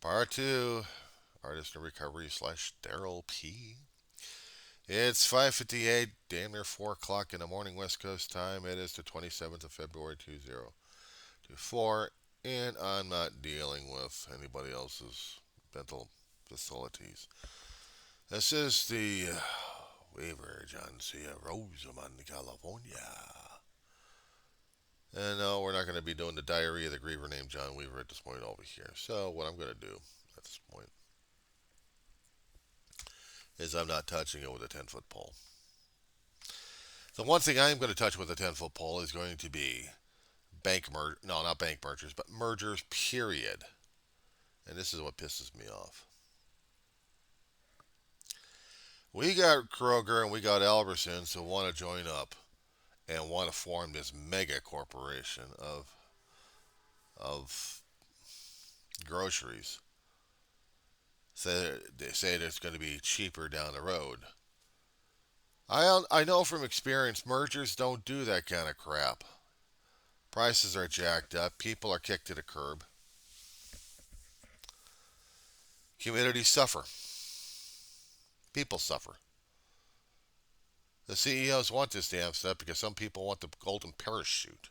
Part 2, Artist in Recovery slash Daryl P. It's 5:58, damn near 4 o'clock in the morning West Coast time. It is the 27th of February 2024, and I'm not dealing with anybody else's mental facilities. This is the Weaver John C. Rosamond, California. And no, we're not going to be doing the diary of the griever named John Weaver at this point over here. So, what I'm going to do at this point is I'm not touching it with a 10-foot pole. The one thing I am going to touch with a 10-foot pole is going to be no, not bank mergers, but mergers, period. And this is what pisses me off. We got Kroger and we got Albertsons who want to join up and want to form this mega corporation of groceries. So they say that it's going to be cheaper down the road. I know from experience mergers don't do that kind of crap. Prices are jacked up. People are kicked to the curb. Communities suffer. People suffer. The CEOs want this damn stuff because some people want the golden parachute.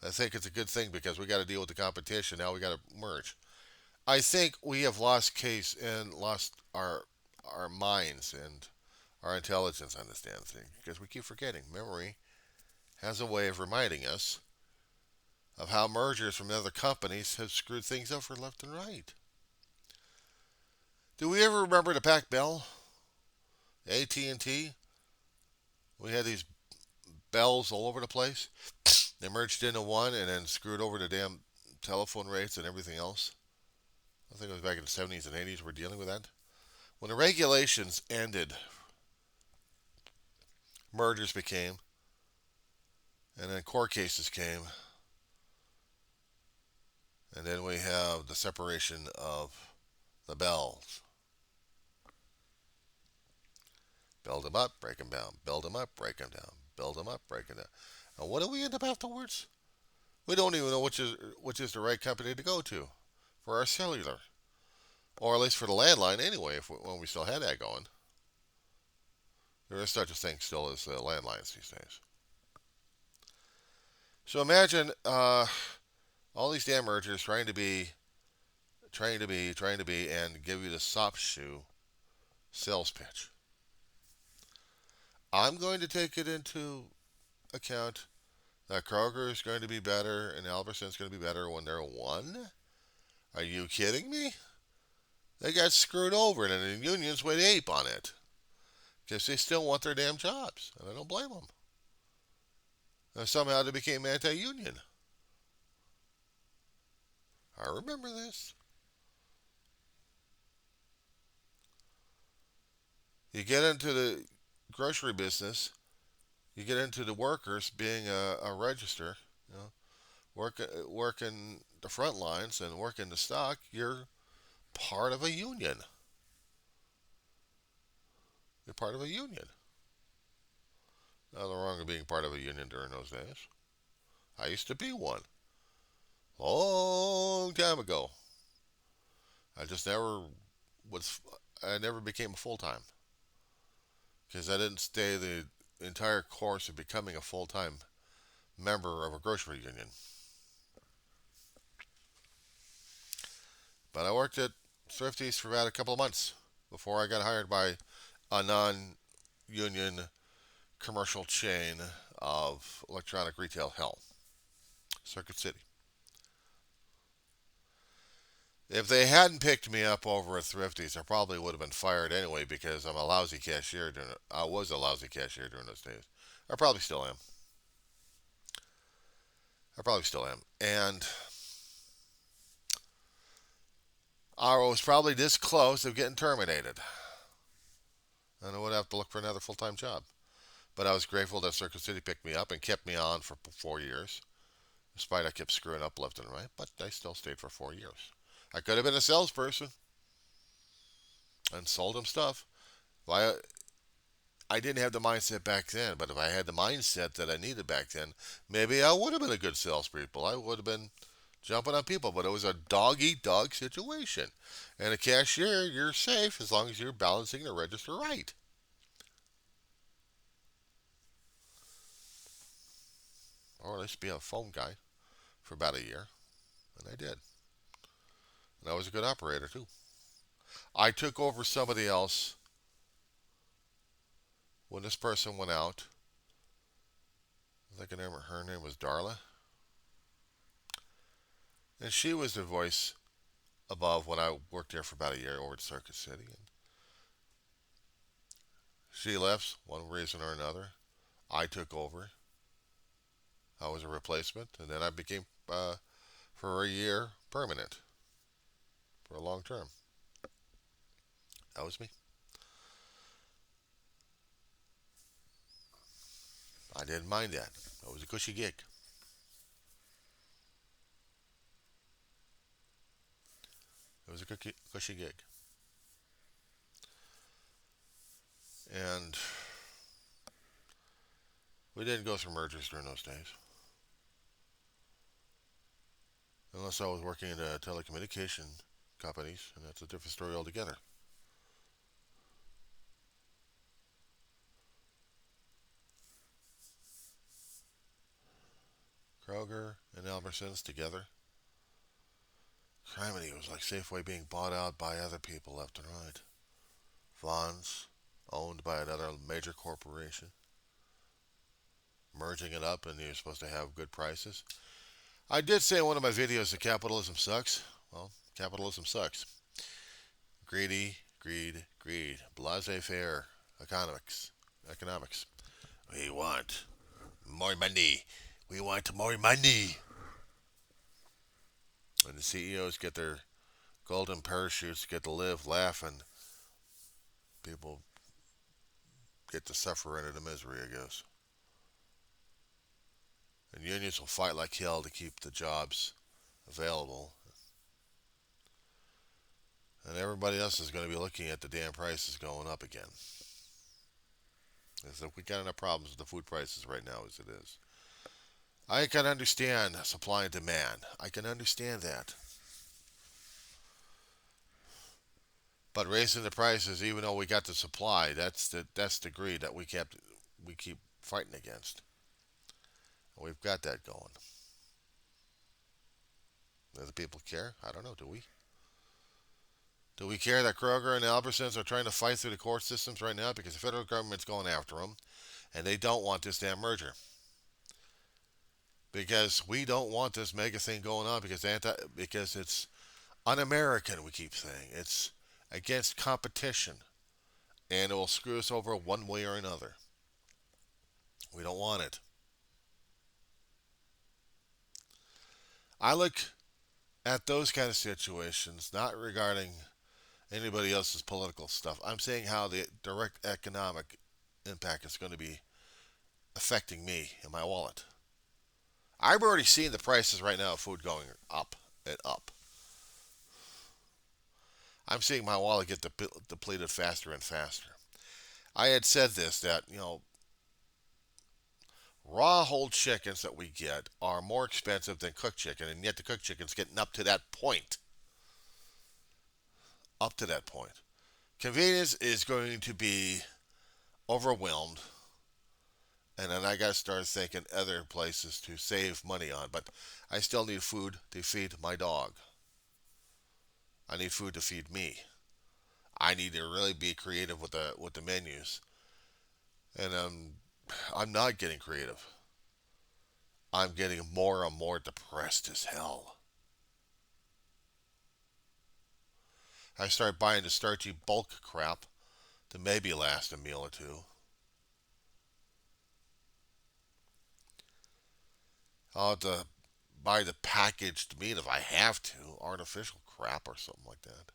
I think it's a good thing because we got to deal with the competition. Now we got to merge. I think we have lost case and lost our minds and our intelligence on this damn thing because we keep forgetting. Memory has a way of reminding us of how mergers from other companies have screwed things over left and right. Do we ever remember the Pac Bell? AT&T? We had these bells all over the place. They merged into one and then screwed over the damn telephone rates and everything else. I think it was back in the 70s and 80s we're dealing with that. When the regulations ended, mergers became, and then court cases came, and then we have the separation of the bells. Build them up, break them down. Build them up, break them down. Build them up, break them down. And what do we end up afterwards? We don't even know which is the right company to go to for our cellular, or at least for the landline anyway. When we still had that going, there is such a thing still as landlines these days. So imagine all these damn mergers trying to be, and give you the soft shoe sales pitch. I'm going to take it into account that Kroger is going to be better and Albertson's going to be better when they're one. Are you kidding me? They got screwed over and the unions went ape on it because they still want their damn jobs, and I don't blame them. And somehow they became anti-union. I remember this. You get into the grocery business, you get into the workers being a register, you know, working the front lines and working the stock. You're part of a union. You're part of a union. Nothing wrong with being part of a union during those days. I used to be one. Long time ago. I just never was. I never became a full time because I didn't stay the entire course of becoming a full time member of a grocery union. But I worked at Thrifty's for about a couple of months before I got hired by a non-union commercial chain of electronic retail hell, Circuit City. If they hadn't picked me up over at Thrifty's, I probably would have been fired anyway because I'm a lousy cashier. I was a lousy cashier during those days. I probably still am. I probably still am. And I was probably this close of getting terminated. And I would have to look for another full time job. But I was grateful that Circuit City picked me up and kept me on for 4 years. Despite I kept screwing up left and right, but I still stayed for 4 years. I could have been a salesperson and sold them stuff. I didn't have the mindset back then, but if I had the mindset that I needed back then, maybe I would have been a good salespeople. I would have been jumping on people, but it was a dog eat dog situation. And a cashier, you're safe as long as you're balancing the register right. Or at least be a phone guy for about a year. And I did. And I was a good operator too. I took over somebody else when this person went out. I think her name was Darla. And she was the voice above when I worked there for about a year over at Circuit City. And she left, one reason or another. I took over. I was a replacement, and then I became, for a year, permanent for a long term. That was me. I didn't mind that. It was a cushy gig. It was a cushy gig. And we didn't go through mergers during those days. Unless I was working in the telecommunication companies, and that's a different story altogether. Kroger and Albertsons together. Criminy, it was like Safeway being bought out by other people left and right. Vaughn's, owned by another major corporation, merging it up, and you're supposed to have good prices. I did say in one of my videos that capitalism sucks. Well, capitalism sucks. Greedy, greed, greed. Laissez-faire economics. Economics. We want more money. We want more money. And the CEOs get their golden parachutes, get to live, laugh, and people get to suffer under the misery, I guess. And unions will fight like hell to keep the jobs available. And everybody else is going to be looking at the damn prices going up again. As if we got enough problems with the food prices right now as it is. I can understand supply and demand. I can understand that. But raising the prices, even though we got the supply, that's the greed that we keep fighting against. We've got that going. Do the people care? I don't know. Do we? Do we care that Kroger and Albertsons are trying to fight through the court systems right now because the federal government's going after them, and they don't want this damn merger? Because we don't want this mega thing going on because it's un-American. We keep saying it's against competition, and it will screw us over one way or another. We don't want it. I look at those kind of situations not regarding anybody else's political stuff. I'm saying how the direct economic impact is going to be affecting me and my wallet. I've already seen the prices right now of food going up and up. I'm seeing my wallet get depleted faster and faster. I had said this that, raw whole chickens that we get are more expensive than cooked chicken, and yet the cooked chicken's getting up to that point. Up to that point. Convenience is going to be overwhelmed, and then I got to start thinking other places to save money on. But I still need food to feed my dog. I need food to feed me. I need to really be creative with the menus, and I'm not getting creative. I'm getting more and more depressed as hell. I start buying the starchy bulk crap to maybe last a meal or two. I'll have to buy the packaged meat if I have to, artificial crap or something like that.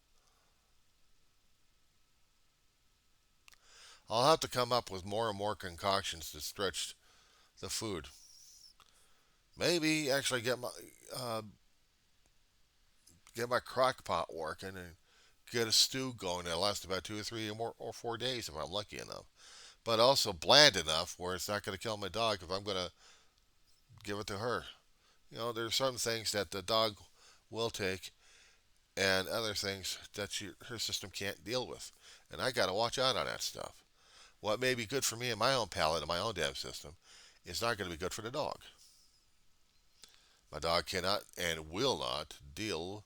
I'll have to come up with more and more concoctions to stretch the food. Maybe actually uh, get my crock pot working and get a stew going that lasts about 2 or 3 or 4 days if I'm lucky enough. But also bland enough where it's not going to kill my dog if I'm going to give it to her. There's some things that the dog will take, and other things that her system can't deal with. And I got to watch out on that stuff. What may be good for me and my own palate and my own damn system is not going to be good for the dog. My dog cannot and will not deal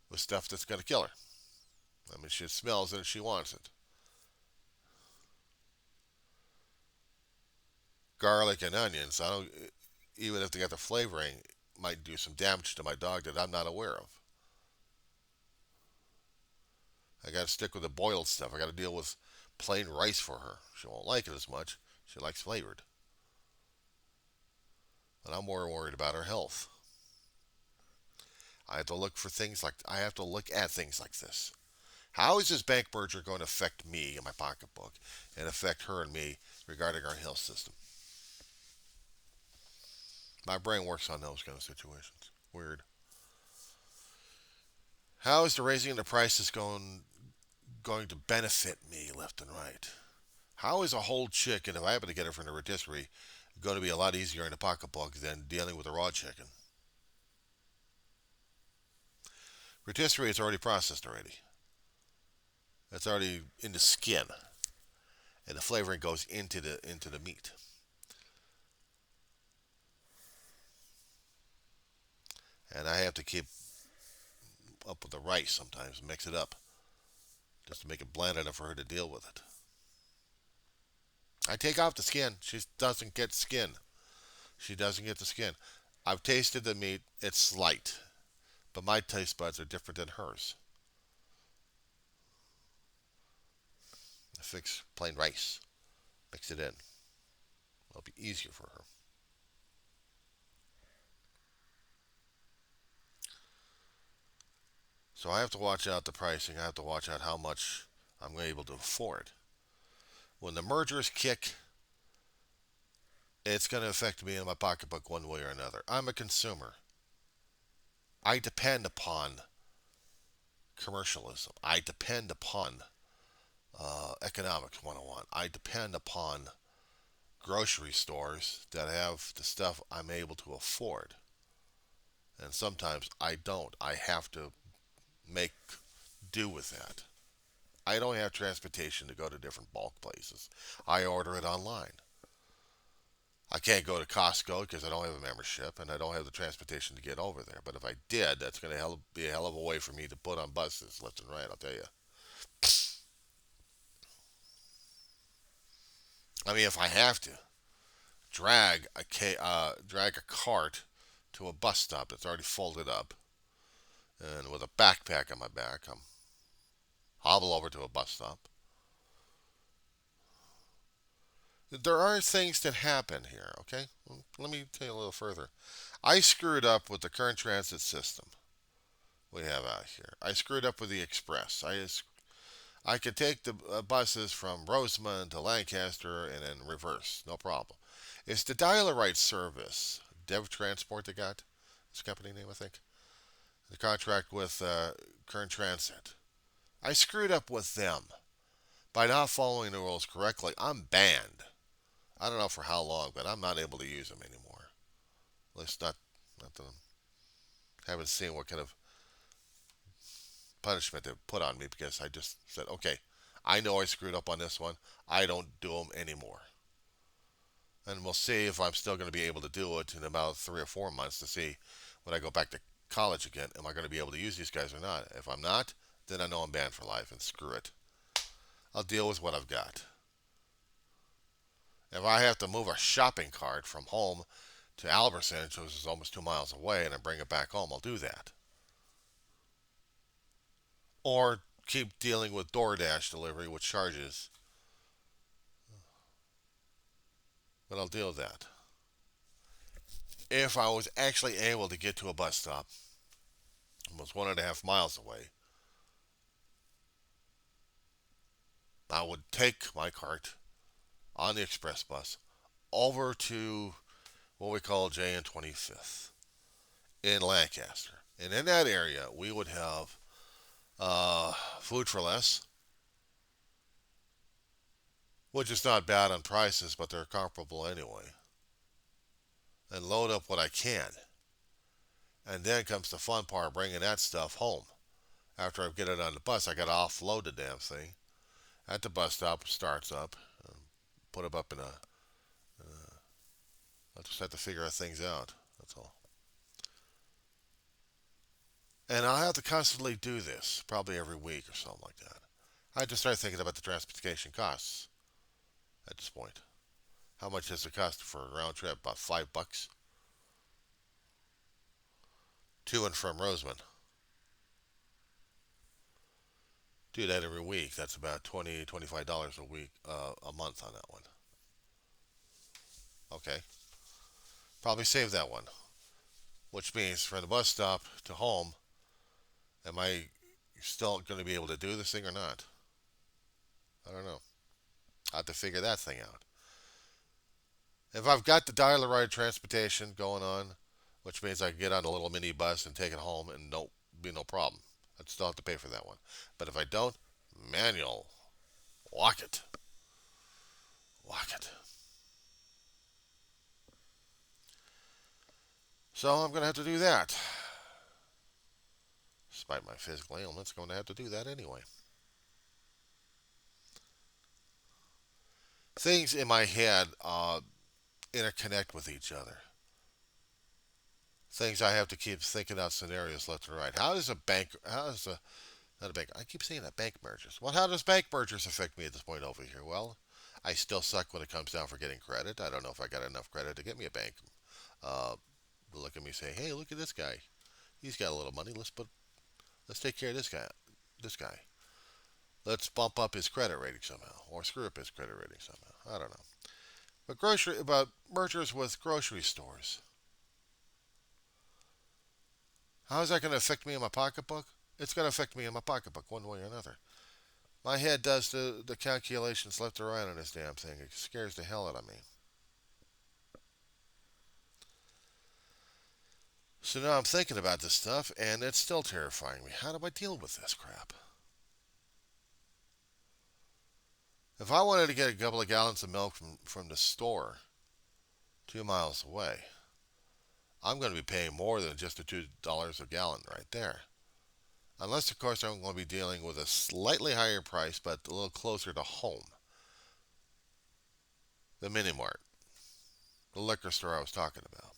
with stuff that's going to kill her. I mean, she smells it and she wants it. Garlic and onions, I don't, even if they got the flavoring, might do some damage to my dog that I'm not aware of. I got to stick with the boiled stuff. I got to deal with plain rice for her. She won't like it as much. She likes flavored. But I'm more worried about her health. I have to look at things like this. How is this bank merger going to affect me and my pocketbook and affect her and me regarding our health system? My brain works on those kind of situations. Weird. How is the raising of the prices going to benefit me left and right? How is a whole chicken, if I happen to get it from the rotisserie, going to be a lot easier in the pocketbook than dealing with a raw chicken? Rotisserie is already processed already. It's already in the skin, and the flavoring goes into the meat. And I have to keep up with the rice sometimes, mix it up, just to make it bland enough for her to deal with it. I take off the skin. She doesn't get skin. She doesn't get the skin. I've tasted the meat. It's light, but my taste buds are different than hers. I fix plain rice, mix it in. It'll be easier for her. So I have to watch out the pricing. I have to watch out how much I'm able to afford. When the mergers kick, it's going to affect me in my pocketbook one way or another. I'm a consumer. I depend upon commercialism. I depend upon economics 101. I depend upon grocery stores that have the stuff I'm able to afford. And sometimes I don't. I have to make do with that. I don't have transportation to go to different bulk places. I order it online. I can't go to Costco because I don't have a membership and I don't have the transportation to get over there. But if I did, that's going to be a hell of a way for me to put on buses left and right, I'll tell you. I mean, if I have to drag a cart to a bus stop that's already folded up, and with a backpack on my back, I'm hobble over to a bus stop. There are things that happen here, okay? Let me tell you a little further. I screwed up with the current transit system we have out here. I screwed up with the express. I could take the buses from Rosamond to Lancaster and then reverse, no problem. It's the dial-a-ride service, Dev Transport they got. It's a company name, I think. The contract with Current Transit. I screwed up with them by not following the rules correctly. I'm banned. I don't know for how long, but I'm not able to use them anymore. At least not the, haven't seen what kind of punishment they put on me because I just said, okay, I know I screwed up on this one. I don't do them anymore. And we'll see if I'm still going to be able to do it in about 3 or 4 months to see when I go back to college again, am I going to be able to use these guys or not? If I'm not, then I know I'm banned for life and screw it. I'll deal with what I've got. If I have to move a shopping cart from home to Albertson, which is almost 2 miles away, and I bring it back home, I'll do that. Or keep dealing with DoorDash delivery, which charges. But I'll deal with that. If I was actually able to get to a bus stop, almost 1.5 miles away, I would take my cart on the express bus over to what we call J and 25th in Lancaster. And in that area, we would have food for less, which is not bad on prices, but they're comparable anyway. And load up what I can. And then comes the fun part, bringing that stuff home. After I get it on the bus, I got to offload the damn thing at the bus stop. It starts up, put it up in a. I just have to figure things out. That's all. And I'll have to constantly do this, probably every week or something like that. I just start thinking about the transportation costs at this point. How much does it cost for a round trip? About $5 to and from Roseman. Do that every week. That's about $25 a week, a month on that one. Okay, probably save that one. Which means from the bus stop to home, am I still going to be able to do this thing or not? I don't know. I have to figure that thing out. If I've got the dial-a-ride transportation going on, which means I can get on a little mini bus and take it home and no be no problem. I'd still have to pay for that one. But if I don't, manual. Walk it. Walk it. So I'm going to have to do that. Despite my physical ailments, I'm going to have to do that anyway. Things in my head interconnect with each other. Things I have to keep thinking out scenarios left and right. How does a, not a bank, I keep saying that bank mergers. Well, how does bank mergers affect me at this point over here? Well, I still suck when it comes down for getting credit. I don't know if I got enough credit to get me a bank. Uh, Look at me say, hey, look at this guy. He's got a little money. Let's take care of this guy. This guy. Let's bump up his credit rating somehow, or screw up his credit rating somehow. I don't know. But mergers with grocery stores. How is that going to affect me in my pocketbook? It's going to affect me in my pocketbook one way or another. My head does the calculations left or right on this damn thing. It scares the hell out of me. So now I'm thinking about this stuff, and it's still terrifying me. How do I deal with this crap? If I wanted to get a couple of gallons of milk from the store 2 miles away, I'm going to be paying more than just the $2 a gallon right there. Unless, of course, I'm going to be dealing with a slightly higher price, but a little closer to home. The mini mart, the liquor store I was talking about.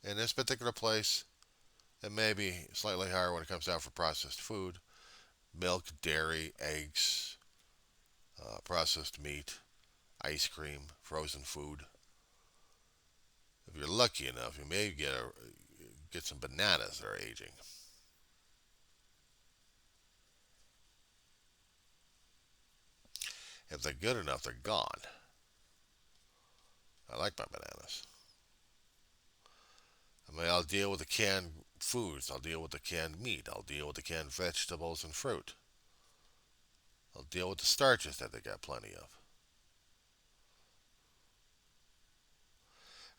In this particular place, it may be slightly higher when it comes down for processed food, milk, dairy, eggs, processed meat, ice cream, frozen food. If you're lucky enough, you may get some bananas that are aging. If they're good enough, they're gone. I like my bananas. I mean, I'll deal with the canned foods. I'll deal with the canned meat. I'll deal with the canned vegetables and fruit. I'll deal with the starches that they got plenty of.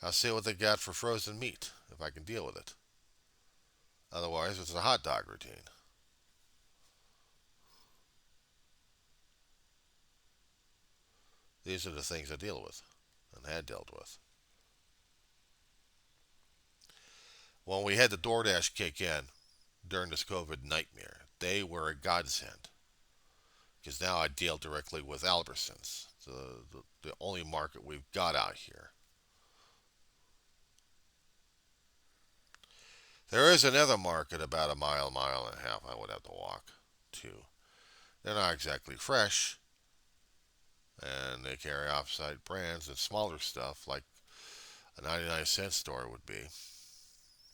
I'll see what they got for frozen meat, if I can deal with it. Otherwise, it's a hot dog routine. These are the things I deal with and had dealt with. When we had the DoorDash kick in during this COVID nightmare, they were a godsend. Because now I deal directly with Albertsons, the only market we've got out here. There is another market about a mile and a half I would have to walk to. They're not exactly fresh, and they carry off-site brands and smaller stuff like a 99-cent store would be.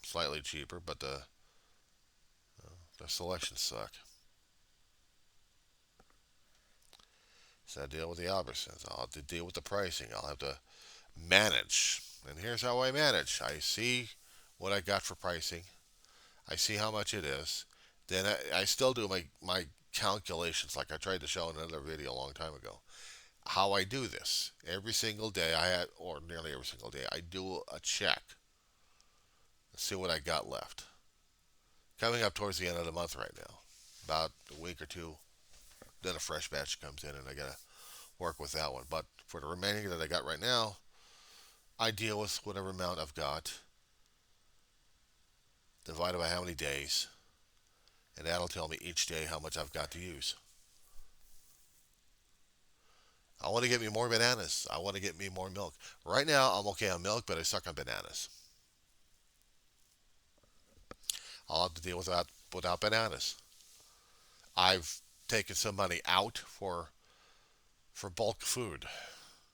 Slightly cheaper, but the selections suck. So I deal with the Albertsons. I'll have to deal with the pricing. I'll have to manage. And here's how I manage. I see what I got for pricing. I see how much it is. Then I still do my calculations like I tried to show in another video a long time ago. How I do this. Every single day or nearly every single day, I do a check. See what I got left. Coming up towards the end of the month right now. About a week or two. Then a fresh batch comes in and I gotta work with that one. But for the remaining that I got right now, I deal with whatever amount I've got, divided by how many days, and that'll tell me each day how much I've got to use. I want to get me more bananas. I want to get me more milk. Right now, I'm okay on milk, but I suck on bananas. I'll have to deal without bananas. I've taken some money out for bulk food,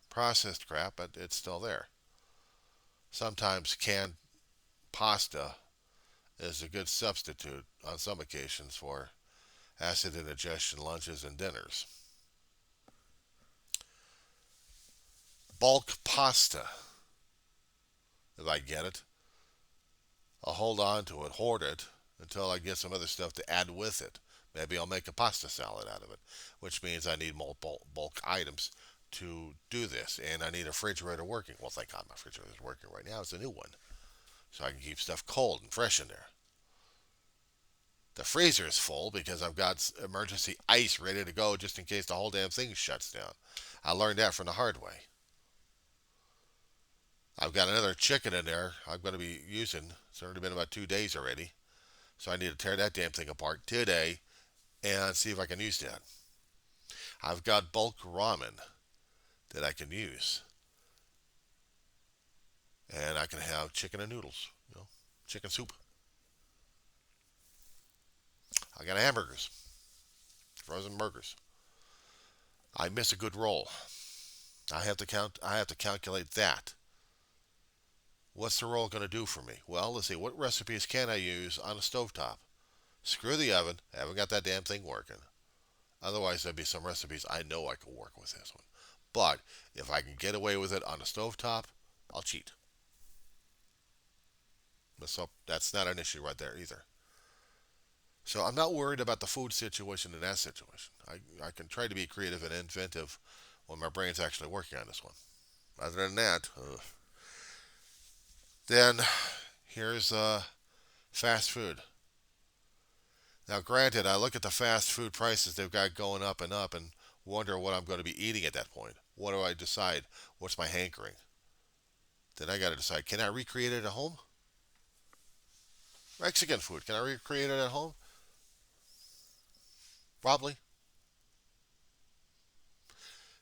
processed crap, but it's still there. Sometimes canned pasta is a good substitute on some occasions for acid indigestion lunches and dinners. Bulk pasta, if I get it, I'll hold on to it, hoard it, until I get some other stuff to add with it. Maybe I'll make a pasta salad out of it, which means I need more bulk items to do this. And I need a refrigerator working. Well, thank God my refrigerator is working right now. It's a new one. So I can keep stuff cold and fresh in there. The freezer is full because I've got emergency ice ready to go just in case the whole damn thing shuts down. I learned that from the hard way. I've got another chicken in there I'm going to be using. It's already been about 2 days already. So I need to tear that damn thing apart today and see if I can use that. I've got bulk ramen that I can use. And I can have chicken and noodles, chicken soup. I got hamburgers, frozen burgers. I miss a good roll. I have to calculate that. What's the roll going to do for me? Well, let's see. What recipes can I use on a stovetop? Screw the oven. I haven't got that damn thing working. Otherwise, there'd be some recipes I know I could work with this one. But if I can get away with it on a stovetop, I'll cheat. So that's not an issue right there either. So I'm not worried about the food situation in that situation. I can try to be creative and inventive when my brain's actually working on this one. Other than that, then here's fast food. Now, granted, I look at the fast food prices they've got going up and wonder what I'm going to be eating at that point. What do I decide? What's my hankering? Then I got to decide, can I recreate it at home? Mexican food, can I recreate it at home? Probably.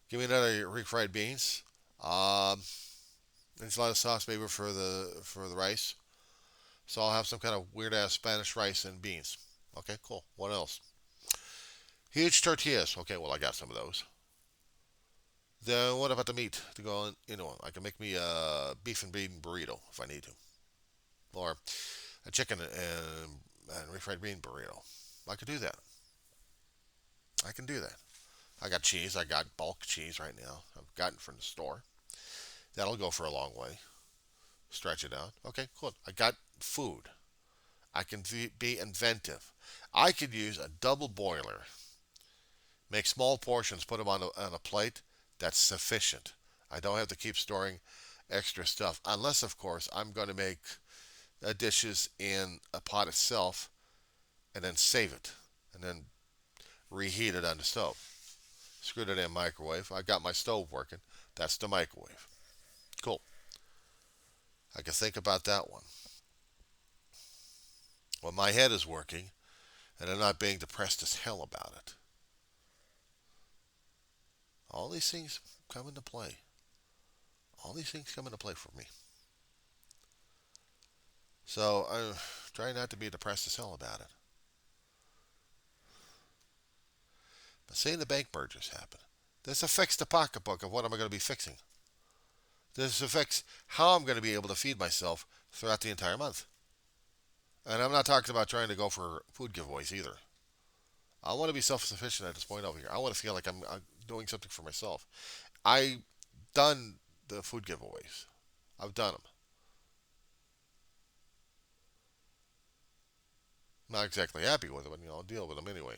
Give me another refried beans. Enchilada sauce maybe for the rice. So I'll have some kind of weird ass Spanish rice and beans. Okay, cool. What else? Huge tortillas. Okay, well I got some of those. Then what about the meat to go on? I can make me a beef and bean burrito if I need to, or a chicken and refried bean burrito. I could do that. I can do that. I got cheese. I got bulk cheese right now. I've gotten from the store. That'll go for a long way. Stretch it out. Okay, cool. I got food. I can be inventive. I could use a double boiler. Make small portions, put them on a plate. That's sufficient. I don't have to keep storing extra stuff. Unless, of course, I'm going to make dishes in a pot itself and then save it. And then reheat it on the stove. Screwed it in microwave. I got my stove working. That's the microwave. Cool. I can think about that one. When my head is working and I'm not being depressed as hell about it. All these things come into play. All these things come into play for me. So I try not to be depressed as hell about it. But say the bank mergers happen. This affects the pocketbook of what am I going to be fixing. This affects how I'm going to be able to feed myself throughout the entire month. And I'm not talking about trying to go for food giveaways either. I want to be self-sufficient at this point over here. I want to feel like I'm doing something for myself. I've done the food giveaways. I've done them. Not exactly happy with it, but I'll deal with them anyway.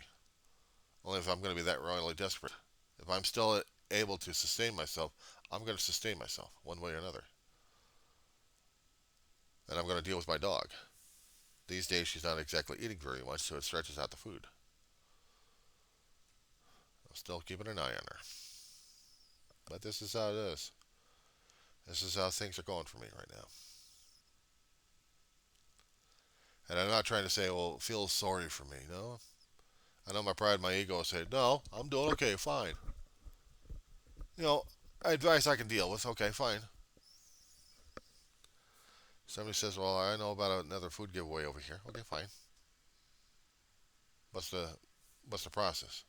Only if I'm going to be that royally desperate. If I'm still able to sustain myself, I'm going to sustain myself one way or another. And I'm going to deal with my dog. These days she's not exactly eating very much, so it stretches out the food. I'm still keeping an eye on her. But this is how it is. This is how things are going for me right now. And I'm not trying to say, well, feel sorry for me. No. I know my pride and my ego say, no, I'm doing okay, fine. You know, advice I can deal with. Okay, fine. Somebody says, well, I know about another food giveaway over here. Okay, fine. What's the what's the process?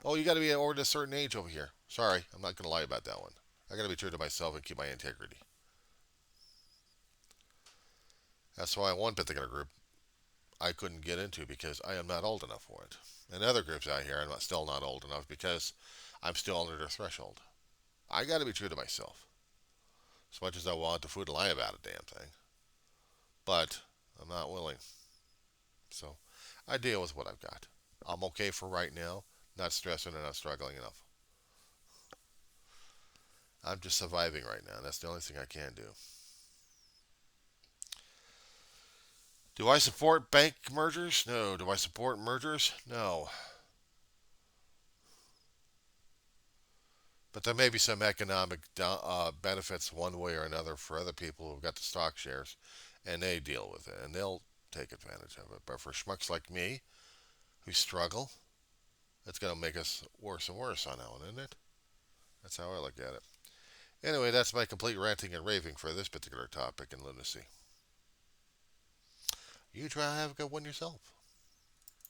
Oh, you got to be over a certain age over here. Sorry, I'm not going to lie about that one. I got to be true to myself and keep my integrity. That's why one particular group I couldn't get into because I am not old enough for it. And other groups out here, I'm still not old enough because I'm still under the threshold. I got to be true to myself. As much as I want the food to lie about a damn thing. But I'm not willing. So I deal with what I've got. I'm okay for right now. Not stressing and not struggling enough. I'm just surviving right now. That's the only thing I can do. Do I support bank mergers? No. Do I support mergers? No. But there may be some economic benefits one way or another for other people who've got the stock shares, and they deal with it, and they'll take advantage of it. But for schmucks like me, who struggle, it's going to make us worse and worse on that one, isn't it? That's how I look at it. Anyway, that's my complete ranting and raving for this particular topic in lunacy. You try to have a good one yourself.